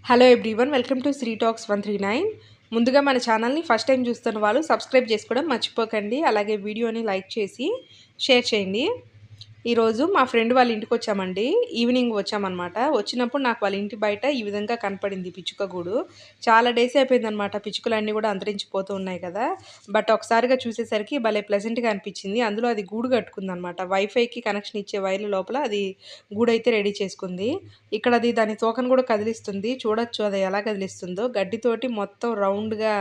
Hello everyone, welcome to Shri talks 139. ముందుగా మన ఛానల్ని ఫస్ట్ టైం చూస్తున్న వాళ్ళు సబ్స్క్రైబ్ చేసుకోవడం మర్చిపోకండి. అలాగే వీడియోని లైక్ చేసి షేర్ చేయండి. ఈరోజు మా ఫ్రెండ్ వాళ్ళ ఇంటికి వచ్చామండి. ఈవినింగ్ వచ్చామన్నమాట. వచ్చినప్పుడు నాకు వాళ్ళ ఇంటి బయట ఈ విధంగా కనపడింది పిచ్చుక గూడు. చాలా డేస్ అయిపోయిందనమాట. పిచ్చుకలన్నీ కూడా అంతరించిపోతూ ఉన్నాయి కదా. బట్ ఒకసారిగా చూసేసరికి భలే ప్లెజెంట్గా అనిపించింది. అందులో అది గూడు కట్టుకుందనమాట. వైఫైకి కనెక్షన్ ఇచ్చే వైర్ల లోపల అది గూడైతే రెడీ చేసుకుంది. ఇక్కడ అది దాని తోకను కూడా కదిలిస్తుంది. చూడొచ్చు అది ఎలా కదిలిస్తుందో. గడ్డితోటి మొత్తం రౌండ్గా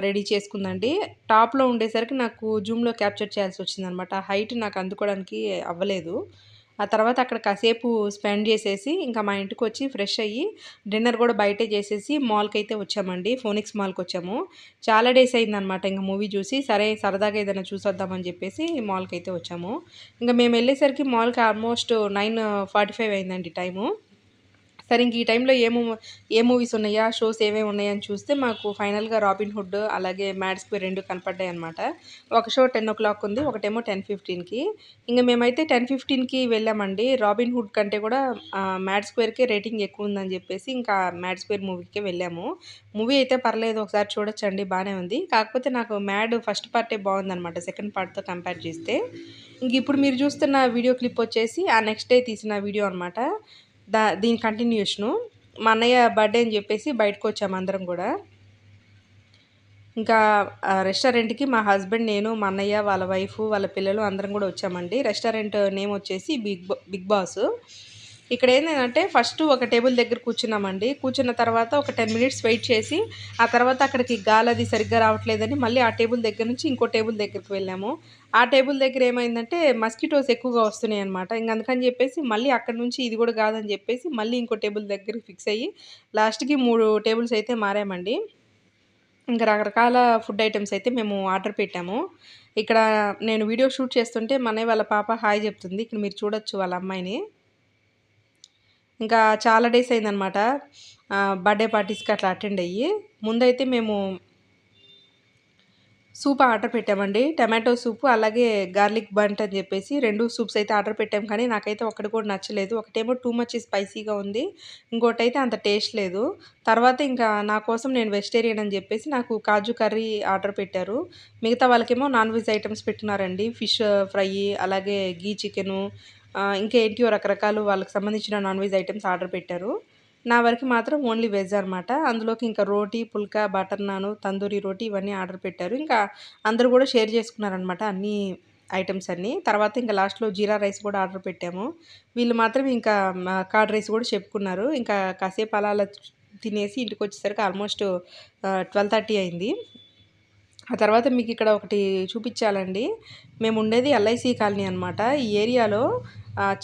రెడీ చేసుకుందండి. టాప్లో ఉండేసరికి నాకు జూమ్లో క్యాప్చర్ చేయాల్సి వచ్చిందనమాట. హైట్ నాకు అందుకోవడానికి అవ్వలేదు. ఆ తర్వాత అక్కడ కాసేపు స్పెండ్ చేసేసి ఇంకా మా ఇంటికి వచ్చి ఫ్రెష్ అయ్యి డిన్నర్ కూడా బయటే చేసేసి మాల్కి అయితే వచ్చామండి. ఫోనిక్స్ మాల్కి వచ్చాము. చాలా డేస్ అయిందనమాట ఇంకా మూవీ చూసి. సరే సరదాగా ఏదైనా చూసొద్దామని చెప్పేసి మాల్కి అయితే వచ్చాము. ఇంకా మేము వెళ్ళేసరికి మాల్కి ఆల్మోస్ట్ 9:45 అయిందండి టైము. సరే ఇంక ఈ టైంలో ఏ మూవీస్ ఉన్నాయా, షోస్ ఏమేమి ఉన్నాయని చూస్తే మాకు ఫైనల్గా రాబిన్ హుడ్ అలాగే మ్యాడ్ స్క్వేర్ 2 కనపడ్డాయి అనమాట. ఒక షో 10 ఉంది, ఒకటేమో 10:15కి. ఇంక మేమైతే 10:15కి వెళ్ళామండి. రాబిన్ హుడ్ కంటే కూడా మ్యాడ్ స్క్వేర్కే రేటింగ్ ఎక్కువ ఉందని చెప్పేసి ఇంకా మ్యాడ్ స్క్వేర్ మూవీకే వెళ్ళాము. మూవీ అయితే పర్లేదు, ఒకసారి చూడొచ్చండి, బాగానే ఉంది. కాకపోతే నాకు మ్యాడ్ ఫస్ట్ పార్టే బాగుందనమాట సెకండ్ పార్ట్తో కంపేర్ చేస్తే. ఇంక ఇప్పుడు మీరు చూస్తున్న వీడియో క్లిప్ వచ్చేసి ఆ నెక్స్ట్ డే తీసిన వీడియో అనమాట. దీని కంటిన్యూషను. మా అన్నయ్య బర్త్డే అని చెప్పేసి బయటకొచ్చాము అందరం కూడా. ఇంకా రెస్టారెంట్‌కి మా హస్బెండ్, నేను, మా అన్నయ్య, వాళ్ళ వైఫు, వాళ్ళ పిల్లలు అందరం కూడా వచ్చామండి. రెస్టారెంట్ నేమ్ వచ్చేసి బిగ్ బాస్. ఇక్కడ ఏంటంటే ఫస్ట్ ఒక టేబుల్ దగ్గర కూర్చున్నామండి. కూర్చున్న తర్వాత ఒక 10 మినిట్స్ వెయిట్ చేసి ఆ తర్వాత అక్కడికి గాలది సరిగ్గా రావట్లేదని మళ్ళీ ఆ టేబుల్ దగ్గర నుంచి ఇంకో టేబుల్ దగ్గరికి వెళ్ళాము. ఆ టేబుల్ దగ్గర ఏమైందంటే మస్కిటోస్ ఎక్కువగా వస్తున్నాయన్నమాట. ఇంక అందుకని చెప్పేసి మళ్ళీ అక్కడి నుంచి ఇది కూడా కాదని చెప్పేసి మళ్ళీ ఇంకో టేబుల్ దగ్గరికి ఫిక్స్ అయ్యి లాస్ట్‌కి 3 టేబుల్స్ అయితే మారామండి. ఇంకా రకరకాల ఫుడ్ ఐటెమ్స్ అయితే మేము ఆర్డర్ పెట్టాము. ఇక్కడ నేను వీడియో షూట్ చేస్తుంటే మా అన్నయ్య వాళ్ళ పాప హాయ్ చెప్తుంది. ఇక్కడ మీరు చూడొచ్చు వాళ్ళ అమ్మాయిని. ఇంకా చాలా డేస్ అయిందనమాట బర్త్డే పార్టీస్కి అట్లా అటెండ్ అయ్యి. ముందైతే మేము సూప్ ఆర్డర్ పెట్టామండి. టమాటో సూపు అలాగే గార్లిక్ బంట్ అని చెప్పేసి 2 సూప్స్ అయితే ఆర్డర్ పెట్టాం. కానీ నాకైతే ఒక్కటి కూడా నచ్చలేదు. ఒకటేమో టూ మచ్ స్పైసీగా ఉంది. ఇంకోటైతే అంత టేస్ట్ లేదు. తర్వాత ఇంకా నా కోసం నేను వెజిటేరియన్ అని చెప్పేసి నాకు కాజు కర్రీ ఆర్డర్ పెట్టారు. మిగతా వాళ్ళకేమో నాన్ వెజ్ ఐటమ్స్ పెట్టున్నారండి. ఫిష్ ఫ్రై అలాగే గీ చికెను ఇంకేంటియో రకరకాలు వాళ్ళకి సంబంధించిన నాన్ వెజ్ ఐటమ్స్ ఆర్డర్ పెట్టారు. నా వరకు మాత్రం ఓన్లీ వెజ్ అనమాట. అందులోకి ఇంకా రోటీ, పుల్కా, బటర్ నాను, తందూరి రోటీ ఇవన్నీ ఆర్డర్ పెట్టారు. ఇంకా అందరూ కూడా షేర్ చేసుకున్నారనమాట అన్నీ ఐటమ్స్ అన్నీ. తర్వాత ఇంకా లాస్ట్‌లో జీరా రైస్ కూడా ఆర్డర్ పెట్టాము. వీళ్ళు మాత్రం ఇంకా కర్డ్ రైస్ కూడా చెప్పుకున్నారు. ఇంకా కాసేపు అలా అలా తినేసి ఇంటికొచ్చేసరికి ఆల్మోస్ట్ 12:30 అయింది. ఆ తర్వాత మీకు ఇక్కడ ఒకటి చూపించాలండి. మేము ఉండేది ఎల్ఐసి కాలనీ అనమాట. ఈ ఏరియాలో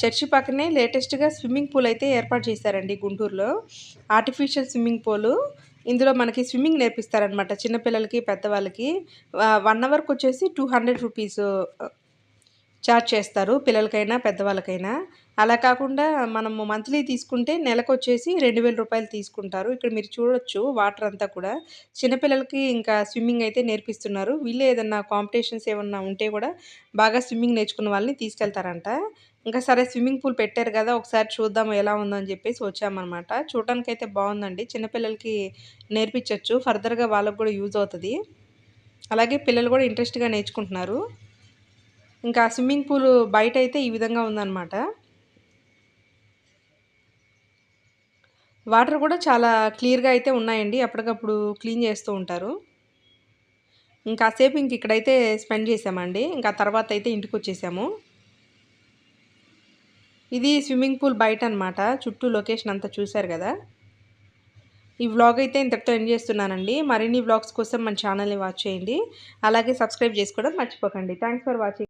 చర్చి పక్కనే లేటెస్ట్‌గా స్విమ్మింగ్ పూల్ అయితే ఏర్పాటు చేశారండి గుంటూరులో. Artificial swimming pool. ఇందులో మనకి స్విమ్మింగ్ నేర్పిస్తారనమాట చిన్నపిల్లలకి, పెద్దవాళ్ళకి. 1 అవర్‌కి వచ్చేసి 200 రూపీస్ చార్జ్ చేస్తారు పిల్లలకైనా, పెద్దవాళ్ళకైనా. అలా కాకుండా మనము మంత్లీ తీసుకుంటే నెలకొచ్చేసి 2000 రూపాయలు తీసుకుంటారు. ఇక్కడ మీరు చూడొచ్చు వాటర్ అంతా కూడా. చిన్నపిల్లలకి ఇంకా స్విమ్మింగ్ అయితే నేర్పిస్తున్నారు. వీళ్ళే ఏదన్నా కాంపిటీషన్స్ ఏమన్నా ఉంటే కూడా బాగా స్విమ్మింగ్ నేర్చుకున్న వాళ్ళని తీసుకెళ్తారంట. ఇంకా సరే స్విమ్మింగ్ పూల్ పెట్టారు కదా, ఒకసారి చూద్దాం ఎలా ఉందో అని చెప్పేసి వచ్చామనమాట. చూడటానికైతే బాగుందండి. చిన్నపిల్లలకి నేర్పించొచ్చు. ఫర్దర్‌గా వాళ్ళకి కూడా యూజ్ అవుతది. అలాగే పిల్లలు కూడా ఇంట్రెస్ట్‌గా నేర్చుకుంటున్నారు. ఇంకా స్విమ్మింగ్ పూల్ బయటైతే ఈ విధంగా ఉందనమాట. వాటర్ కూడా చాలా క్లియర్‌గా అయితే ఉన్నాయండి. అప్పటికప్పుడు క్లీన్ చేస్తూ ఉంటారు. ఇంకాసేపు ఇక్కడైతే స్పెండ్ చేశామండి. ఇంకా తర్వాత అయితే ఇంటికొచ్చేసాము. ఇది స్విమ్మింగ్ పూల్ బయటనమాట. చుట్టూ లొకేషన్ అంతా చూసారు కదా. ఈ వ్లాగ్ అయితే ఇంతటితో ఎండ్ చేస్తున్నానండి. మరిన్ని వ్లాగ్స్ కోసం మన ఛానల్‌ని వాచ్ చేయండి. అలాగే సబ్స్క్రైబ్ చేసుకోవడం మర్చిపోకండి. Thanks for watching.